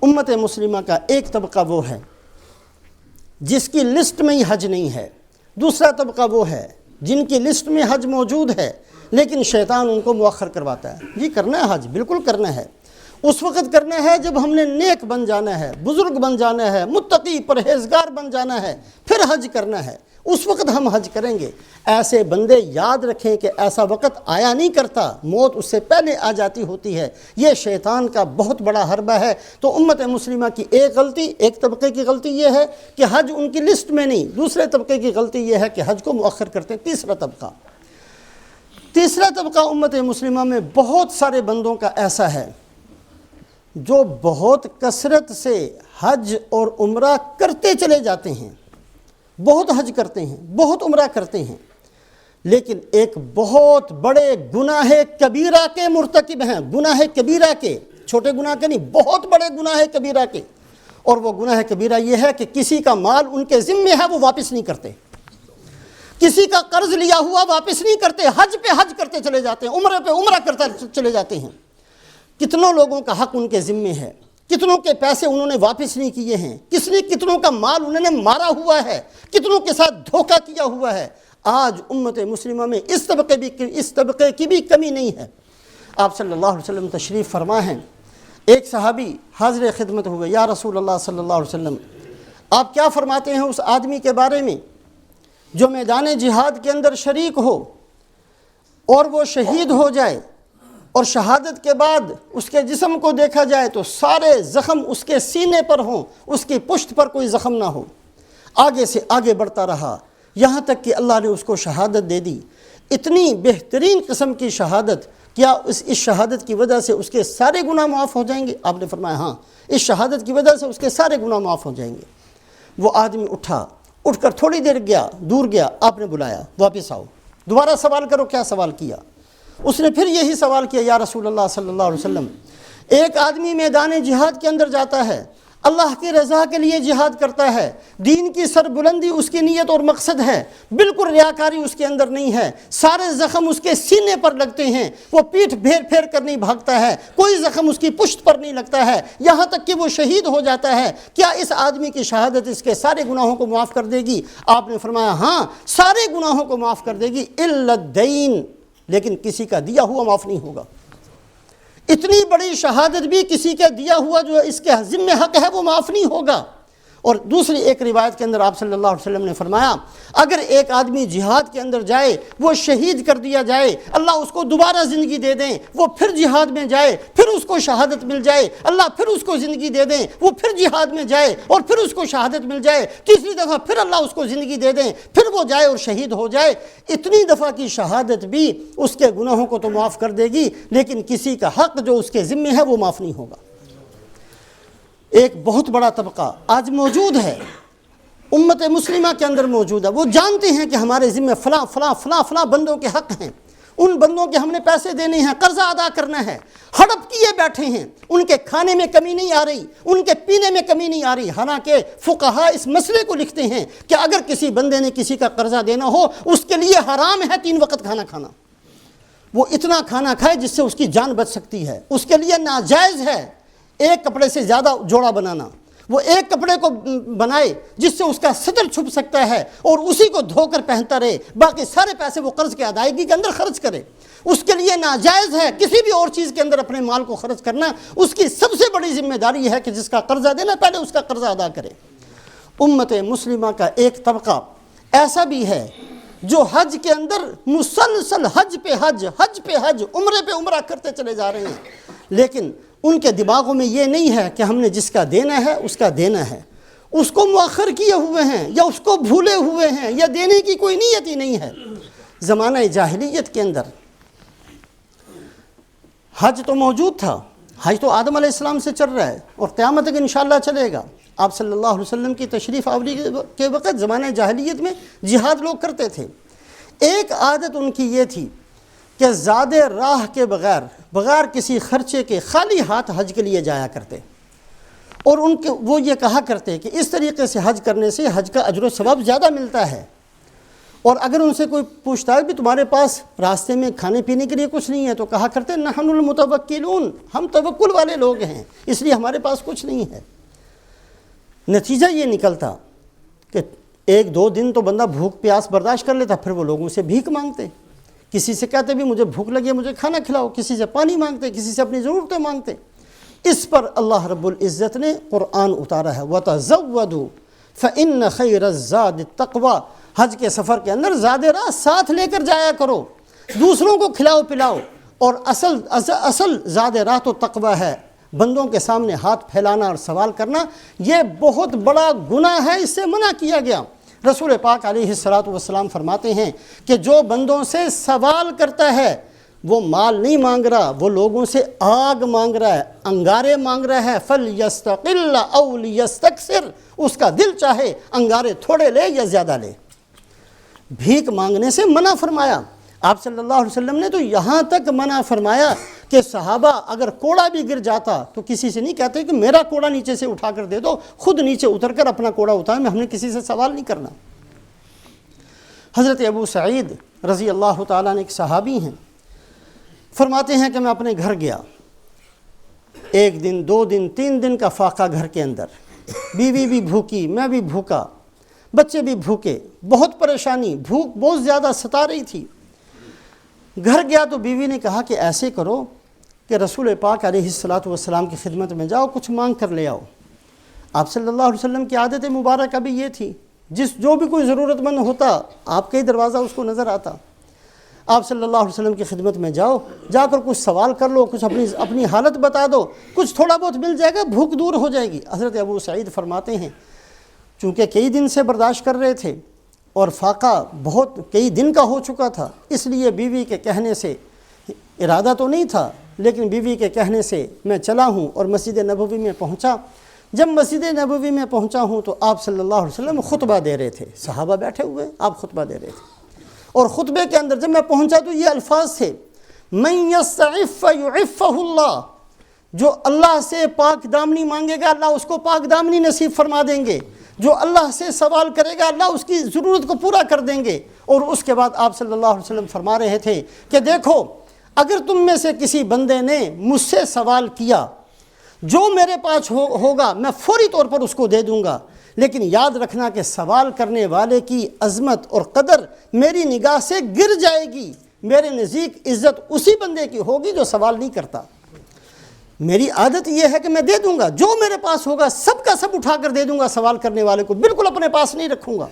امت مسلمہ کا ایک طبقہ وہ ہے جس کی لسٹ میں ہی حج نہیں ہے، دوسرا طبقہ وہ ہے جن کی لسٹ میں حج موجود ہے لیکن شیطان ان کو مؤخر کرواتا ہے۔ جی کرنا ہے حج، بالکل کرنا ہے، اس وقت کرنا ہے جب ہم نے نیک بن جانا ہے، بزرگ بن جانا ہے، متقی پرہیزگار بن جانا ہے، پھر حج کرنا ہے، اس وقت ہم حج کریں گے۔ ایسے بندے یاد رکھیں کہ ایسا وقت آیا نہیں کرتا، موت اس سے پہلے آ جاتی ہوتی ہے۔ یہ شیطان کا بہت بڑا حربہ ہے۔ تو امت مسلمہ کی ایک غلطی، ایک طبقے کی غلطی یہ ہے کہ حج ان کی لسٹ میں نہیں، دوسرے طبقے کی غلطی یہ ہے کہ حج کو مؤخر کرتے ہیں۔ تیسرا طبقہ امت مسلمہ میں بہت سارے بندوں کا ایسا ہے جو بہت کثرت سے حج اور عمرہ کرتے چلے جاتے ہیں، بہت حج کرتے ہیں، بہت عمرہ کرتے ہیں، لیکن ایک بہت بڑے گناہ کبیرہ کے مرتکب ہیں، گناہ کبیرہ کے، چھوٹے گناہ کے نہیں، بہت بڑے گناہ کبیرہ کے۔ اور وہ گناہ کبیرہ یہ ہے کہ کسی کا مال ان کے ذمے ہے، وہ واپس نہیں کرتے، کسی کا قرض لیا ہوا واپس نہیں کرتے، حج پہ حج کرتے چلے جاتے ہیں، عمرے پہ عمرہ کرتے چلے جاتے ہیں۔ کتنوں لوگوں کا حق ان کے ذمے ہے، کتنوں کے پیسے انہوں نے واپس نہیں کیے ہیں، کتنوں کا مال انہوں نے مارا ہوا ہے، کتنوں کے ساتھ دھوکہ کیا ہوا ہے۔ آج امت مسلمہ میں اس طبقے کی بھی کمی نہیں ہے۔ آپ صلی اللہ علیہ وسلم تشریف فرما ہیں، ایک صحابی حاضر خدمت ہوئے، یا رسول اللہ صلی اللہ علیہ وسلم آپ کیا فرماتے ہیں اس آدمی کے بارے میں جو میدان جہاد کے اندر شریک ہو اور وہ شہید ہو جائے اور شہادت کے بعد اس کے جسم کو دیکھا جائے تو سارے زخم اس کے سینے پر ہوں، اس کی پشت پر کوئی زخم نہ ہو۔ آگے سے آگے بڑھتا رہا یہاں تک کہ اللہ نے اس کو شہادت دے دی۔ اتنی بہترین قسم کی شہادت، کیا اس شہادت کی وجہ سے اس کے سارے گناہ معاف ہو جائیں گے؟ آپ نے فرمایا ہاں، اس شہادت کی وجہ سے اس کے سارے گناہ معاف ہو جائیں گے۔ وہ آدمی اٹھ کر تھوڑی دیر دور گیا، آپ نے بلایا، واپس آؤ، دوبارہ سوال کرو۔ کیا سوال کیا؟ اس نے پھر یہی سوال کیا، یا رسول اللہ صلی اللہ علیہ وسلم ایک آدمی میدان جہاد کے اندر جاتا ہے، اللہ کی رضا کے لیے جہاد کرتا ہے، دین کی سربلندی اس کی نیت اور مقصد ہے، بالکل ریاکاری اس کے اندر نہیں ہے، سارے زخم اس کے سینے پر لگتے ہیں، وہ پیٹھ پھیر کر نہیں بھاگتا ہے، کوئی زخم اس کی پشت پر نہیں لگتا ہے، یہاں تک کہ وہ شہید ہو جاتا ہے۔ کیا اس آدمی کی شہادت اس کے سارے گناہوں کو معاف کر دے گی؟ آپ نے فرمایا ہاں، سارے گناہوں کو معاف کر دے گی الا الدین، لیکن کسی کا دیا ہوا معاف نہیں ہوگا۔ اتنی بڑی شہادت بھی کسی کا دیا ہوا جو اس کے ذمہ حق ہے وہ معاف نہیں ہوگا۔ اور دوسری ایک روایت کے اندر آپ صلی اللہ علیہ وسلم نے فرمایا اگر ایک آدمی جہاد کے اندر جائے، وہ شہید کر دیا جائے، اللہ اس کو دوبارہ زندگی دے دیں، وہ پھر جہاد میں جائے، پھر اس کو شہادت مل جائے، اللہ پھر اس کو زندگی دے دیں، وہ پھر جہاد میں جائے اور پھر اس کو شہادت مل جائے، تیسری دفعہ پھر اللہ اس کو زندگی دے دیں، پھر وہ جائے اور شہید ہو جائے، اتنی دفعہ کی شہادت بھی اس کے گناہوں کو تو معاف کر دے گی، لیکن کسی کا حق جو اس کے ذمہ ہے وہ معاف نہیں ہوگا۔ ایک بہت بڑا طبقہ آج موجود ہے، امت مسلمہ کے اندر موجود ہے، وہ جانتے ہیں کہ ہمارے ذمہ فلاں فلاں فلاں فلاں بندوں کے حق ہیں، ان بندوں کے ہم نے پیسے دینے ہیں، قرضہ ادا کرنا ہے، ہڑپ کیے بیٹھے ہیں، ان کے کھانے میں کمی نہیں آ رہی، ان کے پینے میں کمی نہیں آ رہی۔ حالانکہ فقہاء اس مسئلے کو لکھتے ہیں کہ اگر کسی بندے نے کسی کا قرضہ دینا ہو اس کے لیے حرام ہے 3 وقت کھانا کھانا، وہ اتنا کھانا کھائے جس سے اس کی جان بچ سکتی ہے، اس کے لیے ناجائز ہے ایک کپڑے سے زیادہ جوڑا بنانا، وہ ایک کپڑے کو بنائے جس سے اس کا صدر چھپ سکتا ہے اور اسی کو دھو کر پہنتا رہے، باقی سارے پیسے وہ قرض کی ادائیگی کے اندر خرچ کرے، اس کے لیے ناجائز ہے کسی بھی اور چیز کے اندر اپنے مال کو خرچ کرنا۔ اس کی سب سے بڑی ذمہ داری ہے کہ جس کا قرضہ دینا پہلے اس کا قرضہ ادا کرے۔ امت مسلمہ کا ایک طبقہ ایسا بھی ہے جو حج کے اندر مسلسل حج پہ حج عمرے پہ عمرہ کرتے چلے جا رہے ہیں، لیکن ان کے دماغوں میں یہ نہیں ہے کہ ہم نے جس کا دینا ہے اس کا دینا ہے، اس کو مؤخر کیے ہوئے ہیں یا اس کو بھولے ہوئے ہیں یا دینے کی کوئی نیت ہی نہیں ہے۔ زمانہ جاہلیت کے اندر حج تو موجود تھا، حج تو آدم علیہ السلام سے چل رہا ہے اور قیامت تک انشاءاللہ چلے گا۔ آپ صلی اللہ علیہ وسلم کی تشریف آوری کے وقت زمانہ جاہلیت میں جہاد لوگ کرتے تھے۔ ایک عادت ان کی یہ تھی کہ زاد راہ کے بغیر کسی خرچے کے خالی ہاتھ حج کے لیے جایا کرتے، اور وہ یہ کہا کرتے کہ اس طریقے سے حج کرنے سے حج کا اجر و ثواب زیادہ ملتا ہے، اور اگر ان سے کوئی پوچھتا ہے بھی تمہارے پاس راستے میں کھانے پینے کے لیے کچھ نہیں ہے، تو کہا کرتے نحن المتوکلون، ہم توکل والے لوگ ہیں، اس لیے ہمارے پاس کچھ نہیں ہے۔ نتیجہ یہ نکلتا کہ 1-2 دن تو بندہ بھوک پیاس برداشت کر لیتا، پھر وہ لوگوں سے بھیک مانگتے، کسی سے کہتے بھی مجھے بھوک لگی ہے مجھے کھانا کھلاؤ، کسی سے پانی مانگتے، کسی سے اپنی ضرورتیں مانگتے۔ اس پر اللہ رب العزت نے قرآن اتارا ہے وَتَزَوَّدُوا فَإِنَّ خَيْرَ الزَّادِ التَّقْوَىٰ، حج کے سفر کے اندر زاد راہ ساتھ لے کر جایا کرو، دوسروں کو کھلاؤ پلاؤ، اور اصل زاد راہ تو تقویٰ ہے۔ بندوں کے سامنے ہاتھ پھیلانا اور سوال کرنا یہ بہت بڑا گناہ ہے، اس سے منع کیا گیا۔ رسول پاک علیہ الصلوۃ والسلام فرماتے ہیں کہ جو بندوں سے سوال کرتا ہے وہ مال نہیں مانگ رہا، وہ لوگوں سے آگ مانگ رہا ہے، انگارے مانگ رہا ہے۔ فَلْيَسْتَقِلَّ أَوْ لِيَسْتَكْثِرْ، اس کا دل چاہے انگارے تھوڑے لے یا زیادہ لے۔ بھیک مانگنے سے منع فرمایا۔ آپ صلی اللہ علیہ وسلم نے تو یہاں تک منع فرمایا کہ صحابہ اگر کوڑا بھی گر جاتا تو کسی سے نہیں کہتے کہ میرا کوڑا نیچے سے اٹھا کر دے دو، خود نیچے اتر کر اپنا کوڑا اٹھائیں، ہم نے کسی سے سوال نہیں کرنا۔ حضرت ابو سعید رضی اللہ تعالیٰ نے ایک صحابی ہیں، فرماتے ہیں کہ میں اپنے گھر گیا، 1 دن 2 دن 3 دن کا فاقہ گھر کے اندر، بیوی بھی بھوکی، میں بھی بھوکا، بچے بھی بھوکے، بہت پریشانی، بھوک بہت زیادہ ستا رہی تھی۔ گھر گیا تو بیوی نے کہا کہ ایسے کرو کہ رسول پاک علیہ الصلوۃ والسلام کی خدمت میں جاؤ، کچھ مانگ کر لے آؤ۔ آپ صلی اللہ علیہ وسلم کی عادت مبارکہ بھی یہ تھی، جو بھی کوئی ضرورت مند ہوتا آپ کا ہی دروازہ اس کو نظر آتا۔ آپ صلی اللہ علیہ وسلم کی خدمت میں جاؤ، جا کر کچھ سوال کر لو، کچھ اپنی حالت بتا دو، کچھ تھوڑا بہت مل جائے گا، بھوک دور ہو جائے گی۔ حضرت ابو سعید فرماتے ہیں چونکہ کئی دن سے برداشت کر رہے تھے اور فاقہ بہت کئی دن کا ہو چکا تھا، اس لیے بیوی کے کہنے سے، ارادہ تو نہیں تھا لیکن بیوی کے کہنے سے میں چلا ہوں اور مسجد نبوی میں پہنچا۔ جب مسجد نبوی میں پہنچا ہوں تو آپ صلی اللہ علیہ وسلم خطبہ دے رہے تھے، صحابہ بیٹھے ہوئے، آپ خطبہ دے رہے تھے، اور خطبے کے اندر جب میں پہنچا تو یہ الفاظ تھے مَن يَسْتَعِفَّ يُعِفَّهُ اللَّهُ، جو اللہ سے پاک دامنی مانگے گا اللہ اس کو پاک دامنی نصیب فرما دیں گے، جو اللہ سے سوال کرے گا اللہ اس کی ضرورت کو پورا کر دیں گے۔ اور اس کے بعد آپ صلی اللہ علیہ وسلم فرما رہے تھے کہ دیکھو اگر تم میں سے کسی بندے نے مجھ سے سوال کیا، جو میرے پاس ہوگا میں فوری طور پر اس کو دے دوں گا، لیکن یاد رکھنا کہ سوال کرنے والے کی عظمت اور قدر میری نگاہ سے گر جائے گی، میرے نزدیک عزت اسی بندے کی ہوگی جو سوال نہیں کرتا۔ میری عادت یہ ہے کہ میں دے دوں گا، جو میرے پاس ہوگا سب کا سب اٹھا کر دے دوں گا سوال کرنے والے کو، بالکل اپنے پاس نہیں رکھوں گا۔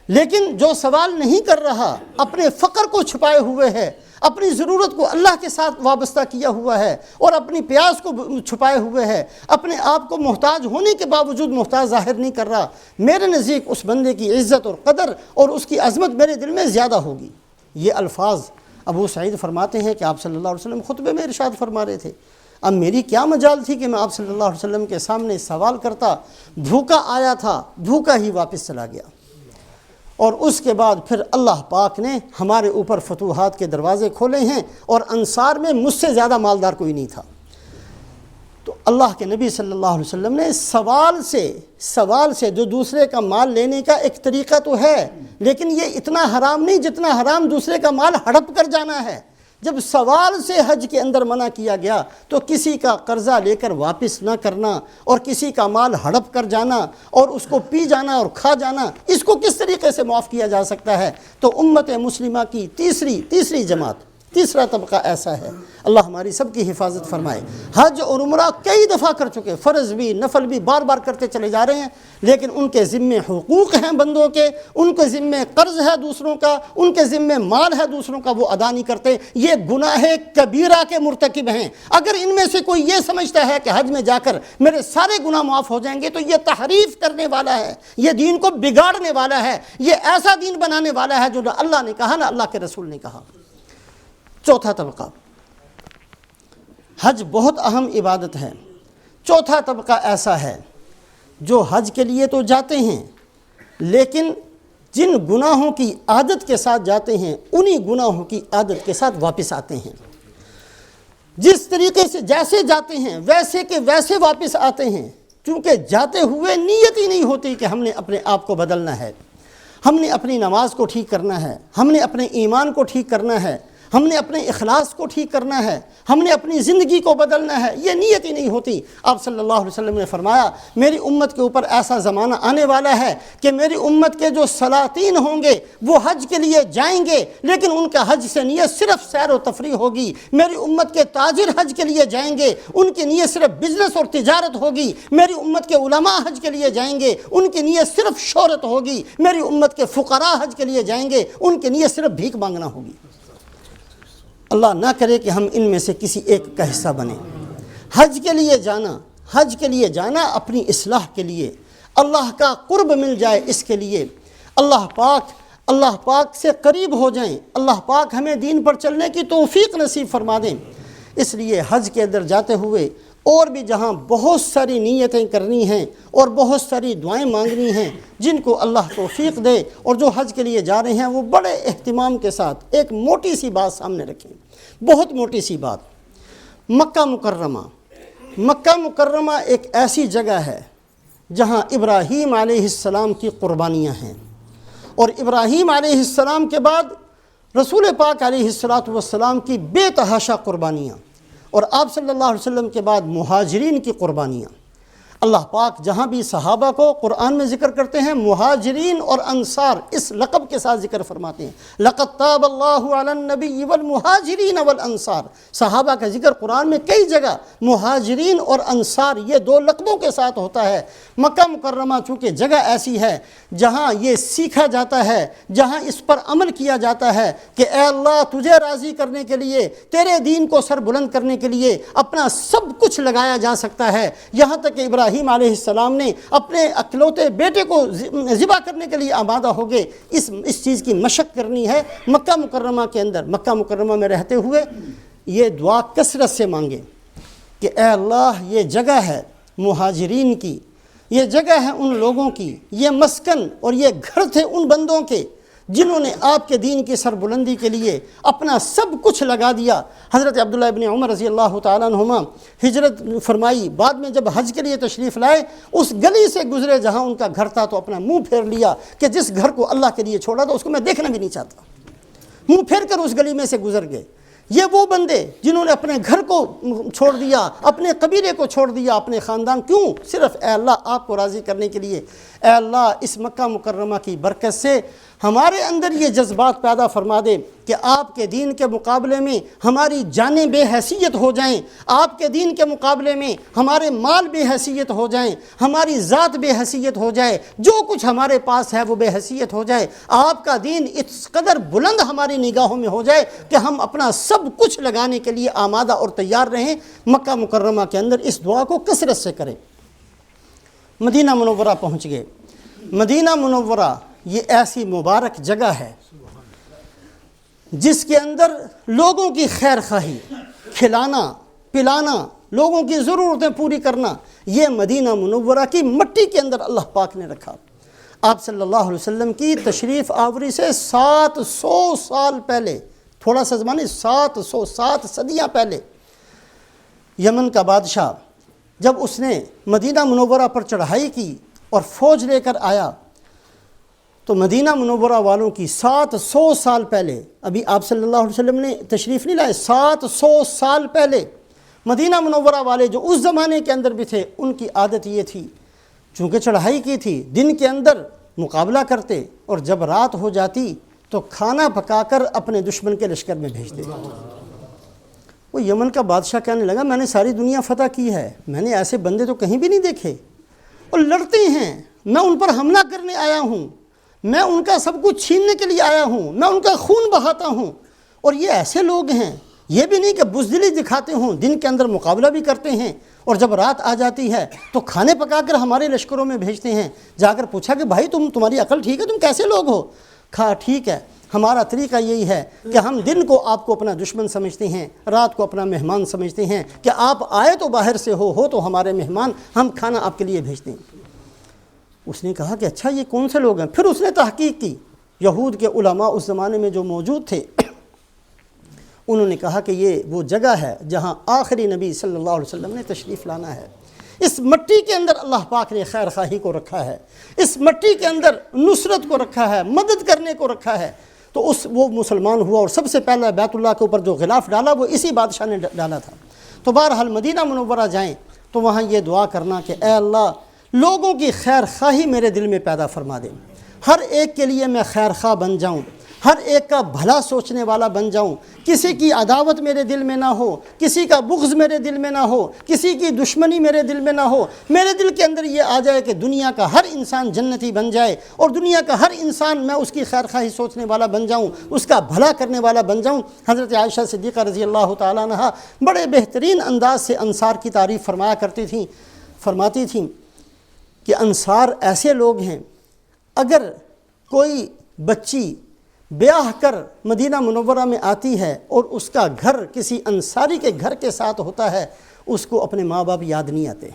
لیکن جو سوال نہیں کر رہا، اپنے فقر کو چھپائے ہوئے ہے، اپنی ضرورت کو اللہ کے ساتھ وابستہ کیا ہوا ہے اور اپنی پیاس کو چھپائے ہوئے ہے، اپنے آپ کو محتاج ہونے کے باوجود محتاج ظاہر نہیں کر رہا، میرے نزدیک اس بندے کی عزت اور قدر اور اس کی عظمت میرے دل میں زیادہ ہوگی۔ یہ الفاظ ابو سعید فرماتے ہیں کہ آپ صلی اللہ علیہ وسلم خطبے میں ارشاد فرما رہے تھے۔ اب میری کیا مجال تھی کہ میں آپ صلی اللہ علیہ وسلم کے سامنے سوال کرتا، بھوکا آیا تھا، بھوکا ہی واپس چلا گیا۔ اور اس کے بعد پھر اللہ پاک نے ہمارے اوپر فتوحات کے دروازے کھولے ہیں، اور انصار میں مجھ سے زیادہ مالدار کوئی نہیں تھا۔ تو اللہ کے نبی صلی اللہ علیہ وسلم نے سوال سے جو دوسرے کا مال لینے کا ایک طریقہ تو ہے، لیکن یہ اتنا حرام نہیں جتنا حرام دوسرے کا مال ہڑپ کر جانا ہے۔ جب سوال سے حج کے اندر منع کیا گیا تو کسی کا قرضہ لے کر واپس نہ کرنا اور کسی کا مال ہڑپ کر جانا اور اس کو پی جانا اور کھا جانا، اس کو کس طریقے سے معاف کیا جا سکتا ہے؟ تو امت مسلمہ کی تیسری جماعت، تیسرا طبقہ ایسا ہے۔ اللہ ہماری سب کی حفاظت فرمائے۔ حج اور عمرہ کئی دفعہ کر چکے، فرض بھی نفل بھی بار بار کرتے چلے جا رہے ہیں، لیکن ان کے ذمے حقوق ہیں بندوں کے، ان کے ذمے قرض ہے دوسروں کا، ان کے ذمے مال ہے دوسروں کا، وہ ادا نہیں کرتے۔ یہ گناہ کبیرہ کے مرتکب ہیں۔ اگر ان میں سے کوئی یہ سمجھتا ہے کہ حج میں جا کر میرے سارے گناہ معاف ہو جائیں گے تو یہ تحریف کرنے والا ہے، یہ دین کو بگاڑنے والا ہے، یہ ایسا دین بنانے والا ہے جو نہ اللہ نے کہا نہ اللہ کے رسول نے کہا۔ چوتھا طبقہ، حج بہت اہم عبادت ہے۔ چوتھا طبقہ ایسا ہے جو حج کے لیے تو جاتے ہیں لیکن جن گناہوں کی عادت کے ساتھ جاتے ہیں انہی گناہوں کی عادت کے ساتھ واپس آتے ہیں۔ جس طریقے سے جیسے جاتے ہیں ویسے کے ویسے واپس آتے ہیں، چونکہ جاتے ہوئے نیت ہی نہیں ہوتی کہ ہم نے اپنے آپ کو بدلنا ہے۔ ہم نے اپنی نماز کو ٹھیک کرنا ہے، ہم نے اپنے ایمان کو ٹھیک کرنا ہے، ہم نے اپنے اخلاص کو ٹھیک کرنا ہے، ہم نے اپنی زندگی کو بدلنا ہے، یہ نیت ہی نہیں ہوتی۔ آپ صلی اللہ علیہ وسلم نے فرمایا میری امت کے اوپر ایسا زمانہ آنے والا ہے کہ میری امت کے جو سلاطین ہوں گے وہ حج کے لیے جائیں گے، لیکن ان کا حج سے نیت صرف سیر و تفریح ہوگی۔ میری امت کے تاجر حج کے لیے جائیں گے، ان کی نیت صرف بزنس اور تجارت ہوگی۔ میری امت کے علماء حج کے لیے جائیں گے، ان کی نیت صرف شہرت ہوگی۔ میری امت کے فقراء حج کے لیے جائیں گے، ان کی نیت صرف بھیک مانگنا ہوگی۔ اللہ نہ کرے کہ ہم ان میں سے کسی ایک کا حصہ بنیں۔ حج کے لیے جانا اپنی اصلاح کے لیے، اللہ کا قرب مل جائے اس کے لیے، اللہ پاک سے قریب ہو جائیں، اللہ پاک ہمیں دین پر چلنے کی توفیق نصیب فرما دیں۔ اس لیے حج کے اندر جاتے ہوئے اور بھی جہاں بہت ساری نیتیں کرنی ہیں اور بہت ساری دعائیں مانگنی ہیں، جن کو اللہ توفیق دے، اور جو حج کے لیے جا رہے ہیں وہ بڑے اہتمام کے ساتھ ایک موٹی سی بات سامنے رکھیں، بہت موٹی سی بات۔ مکہ مکرمہ ایک ایسی جگہ ہے جہاں ابراہیم علیہ السلام کی قربانیاں ہیں، اور ابراہیم علیہ السلام کے بعد رسول پاک علیہ السلام کی بے تحاشا قربانیاں، اور آپ صلی اللہ علیہ وسلم کے بعد مہاجرین کی قربانیاں۔ اللہ پاک جہاں بھی صحابہ کو قرآن میں ذکر کرتے ہیں مہاجرین اور انصار اس لقب کے ساتھ ذکر فرماتے ہیں، لقد تاب اللہ علی النبی والمہاجرین والانصار۔ صحابہ کا ذکر قرآن میں کئی جگہ مہاجرین اور انصار یہ دو لقبوں کے ساتھ ہوتا ہے۔ مکہ مکرمہ چونکہ جگہ ایسی ہے جہاں یہ سیکھا جاتا ہے، جہاں اس پر عمل کیا جاتا ہے کہ اے اللہ تجھے راضی کرنے کے لیے، تیرے دین کو سر بلند کرنے کے لیے اپنا سب کچھ لگایا جا سکتا ہے، یہاں تک کہ ابراہیم علیہ السلام نے اپنے اکلوتے بیٹے کو ذبح کرنے کے لیے آمادہ ہو گئے۔ اس چیز کی مشق کرنی ہے مکہ مکرمہ کے اندر۔ مکہ مکرمہ میں رہتے ہوئے یہ دعا کثرت سے مانگے کہ اے اللہ یہ جگہ ہے مہاجرین کی، یہ جگہ ہے ان لوگوں کی، یہ مسکن اور یہ گھر تھے ان بندوں کے جنہوں نے آپ کے دین کی سربلندی کے لیے اپنا سب کچھ لگا دیا۔ حضرت عبداللہ ابن عمر رضی اللہ تعالیٰ عنہما ہجرت فرمائی، بعد میں جب حج کے لیے تشریف لائے اس گلی سے گزرے جہاں ان کا گھر تھا تو اپنا منہ پھیر لیا کہ جس گھر کو اللہ کے لیے چھوڑا تھا اس کو میں دیکھنا بھی نہیں چاہتا، منہ پھیر کر اس گلی میں سے گزر گئے۔ یہ وہ بندے جنہوں نے اپنے گھر کو چھوڑ دیا، اپنے قبیلے کو چھوڑ دیا، اپنے خاندان، کیوں؟ صرف اے اللہ آپ کو راضی کرنے کے لیے۔ اے اللہ اس مکہ مکرمہ کی برکت سے ہمارے اندر یہ جذبات پیدا فرما دے کہ آپ کے دین کے مقابلے میں ہماری جانیں بے حیثیت ہو جائیں، آپ کے دین کے مقابلے میں ہمارے مال بے حیثیت ہو جائیں، ہماری ذات بے حیثیت ہو جائے، جو کچھ ہمارے پاس ہے وہ بے حیثیت ہو جائے، آپ کا دین اس قدر بلند ہماری نگاہوں میں ہو جائے کہ ہم اپنا سب کچھ لگانے کے لیے آمادہ اور تیار رہیں۔ مکہ مکرمہ کے اندر اس دعا کو کثرت سے کریں۔ مدینہ منورہ پہنچ گئے۔ مدینہ منورہ یہ ایسی مبارک جگہ ہے جس کے اندر لوگوں کی خیر خواہی، کھلانا پلانا، لوگوں کی ضرورتیں پوری کرنا، یہ مدینہ منورہ کی مٹی کے اندر اللہ پاک نے رکھا۔ آپ صلی اللہ علیہ وسلم کی تشریف آوری سے 700 سال پہلے، تھوڑا سا زمانے 700 صدیاں پہلے، یمن کا بادشاہ جب اس نے مدینہ منورہ پر چڑھائی کی اور فوج لے کر آیا تو مدینہ منورہ والوں کی 700 سال پہلے، ابھی آپ صلی اللہ علیہ وسلم نے تشریف نہیں لائے، 700 سال پہلے مدینہ منورہ والے جو اس زمانے کے اندر بھی تھے ان کی عادت یہ تھی، چونکہ چڑھائی کی تھی دن کے اندر مقابلہ کرتے اور جب رات ہو جاتی تو کھانا پکا کر اپنے دشمن کے لشکر میں بھیجتے۔ وہ یمن کا بادشاہ کہنے لگا میں نے ساری دنیا فتح کی ہے، میں نے ایسے بندے تو کہیں بھی نہیں دیکھے، اور لڑتے ہیں، میں ان پر حملہ کرنے آیا ہوں، میں ان کا سب کچھ چھیننے کے لیے آیا ہوں، میں ان کا خون بہاتا ہوں، اور یہ ایسے لوگ ہیں، یہ بھی نہیں کہ بزدلی دکھاتے ہوں، دن کے اندر مقابلہ بھی کرتے ہیں اور جب رات آ جاتی ہے تو کھانے پکا کر ہمارے لشکروں میں بھیجتے ہیں۔ جا کر پوچھا کہ بھائی تمہاری عقل ٹھیک ہے، تم کیسے لوگ ہو؟ کہا ٹھیک ہے، ہمارا طریقہ یہی ہے کہ ہم دن کو آپ کو اپنا دشمن سمجھتے ہیں، رات کو اپنا مہمان سمجھتے ہیں، کہ آپ آئے تو باہر سے ہو تو ہمارے مہمان، ہم کھانا آپ کے لیے بھیجتے ہیں۔ اس نے کہا کہ اچھا یہ کون سے لوگ ہیں؟ پھر اس نے تحقیق کی، یہود کے علماء اس زمانے میں جو موجود تھے انہوں نے کہا کہ یہ وہ جگہ ہے جہاں آخری نبی صلی اللہ علیہ وسلم نے تشریف لانا ہے، اس مٹی کے اندر اللہ پاک نے خیر خواہی کو رکھا ہے، اس مٹی کے اندر نصرت کو رکھا ہے، مدد کرنے کو رکھا ہے، تو وہ مسلمان ہوا اور سب سے پہلا بیت اللہ کے اوپر جو غلاف ڈالا وہ اسی بادشاہ نے ڈالا تھا۔ تو بہرحال مدینہ منورہ جائیں تو وہاں یہ دعا کرنا کہ اے اللہ لوگوں کی خیر خواہی میرے دل میں پیدا فرما دے، ہر ایک کے لیے میں خیر خواہ بن جاؤں، ہر ایک کا بھلا سوچنے والا بن جاؤں، کسی کی عداوت میرے دل میں نہ ہو، کسی کا بغض میرے دل میں نہ ہو، کسی کی دشمنی میرے دل میں نہ ہو، میرے دل کے اندر یہ آ جائے کہ دنیا کا ہر انسان جنتی بن جائے اور دنیا کا ہر انسان میں اس کی خیر خواہی سوچنے والا بن جاؤں، اس کا بھلا کرنے والا بن جاؤں۔ حضرت عائشہ صدیقہ رضی اللہ تعالیٰ عنہا بڑے بہترین انداز سے انصار کی تعریف فرماتی تھیں کہ انصار ایسے لوگ ہیں، اگر کوئی بچی بیاہ کر مدینہ منورہ میں آتی ہے اور اس کا گھر کسی انصاری کے گھر کے ساتھ ہوتا ہے، اس کو اپنے ماں باپ یاد نہیں آتے۔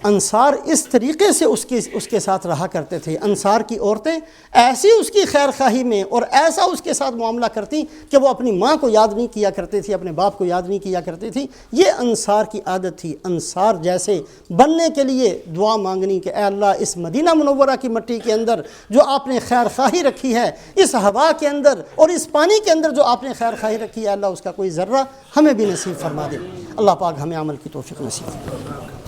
انصار اس طریقے سے اس کے ساتھ رہا کرتے تھے۔ انصار کی عورتیں ایسی اس کی خیر خواہی میں اور ایسا اس کے ساتھ معاملہ کرتی کہ وہ اپنی ماں کو یاد نہیں کیا کرتی تھی، اپنے باپ کو یاد نہیں کیا کرتی تھی۔ یہ انصار کی عادت تھی۔ انصار جیسے بننے کے لیے دعا مانگنی کہ اے اللہ اس مدینہ منورہ کی مٹی کے اندر جو آپ نے خیر خواہی رکھی ہے، اس ہوا کے اندر اور اس پانی کے اندر جو آپ نے خیر خواہی رکھی ہے، اللہ اس کا کوئی ذرہ ہمیں بھی نصیب فرما دے۔ اللہ پاک ہمیں عمل کی توفیق نصیب فرمائے۔